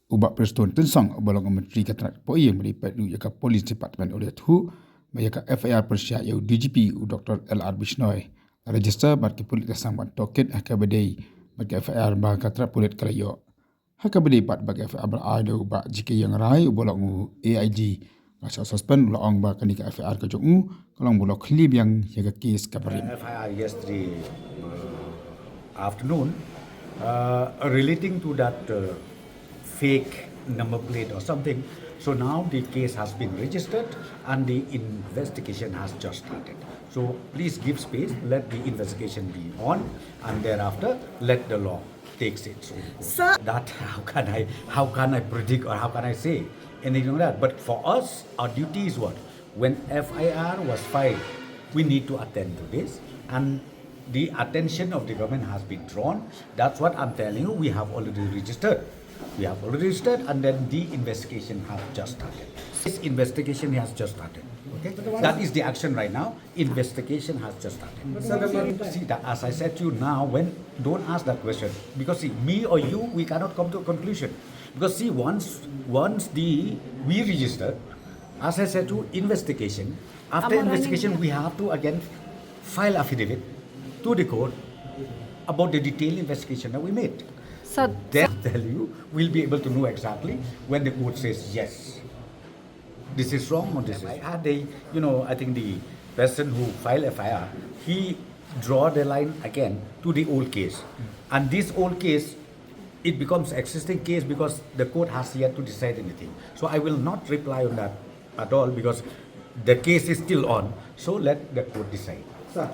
ubak Prestone tensang bolong menteri katrat poi yang melipat yaka polis department oleh tu yaka FIR Persia yau DGP Dr. LR Bishnoi register bat polis kasang bat toket hakabadei bat FIR ba katrat polis kalayo hakabadei bat bag FIR berado ba jika Īangrai bolong AIG masa suspend ulang ba kanika FIR ka jongu kalong bolong Khyliie Biang yaka kes kabarim FIR yesterday afternoon relating to that fake number plate or something. So now the case has been registered and the investigation has just started. So please give space, let the investigation be on, and thereafter let the law takes its own course. That how can I predict or how can I say anything like that? But for us, our duty is what? When FIR was filed, we need to attend to this, and the attention of the government has been drawn. That's what I'm telling you. We have already registered. And then the investigation has just started. This investigation has just started. Okay, that is the action right now. Investigation has just started. See, that, as I said to you now, don't ask that question, because see, me or you, we cannot come to a conclusion. Because see, once we register, as I said to you, investigation. After investigation, we have to again file affidavit to the court about the detailed investigation that we made. So then tell you, we'll be able to know exactly when the court says yes, this is wrong or this is. I think the person who filed FIR, he draw the line again to the old case, and this old case, it becomes existing case because the court has yet to decide anything. So I will not reply on that at all because the case is still on. So let the court decide. Sir.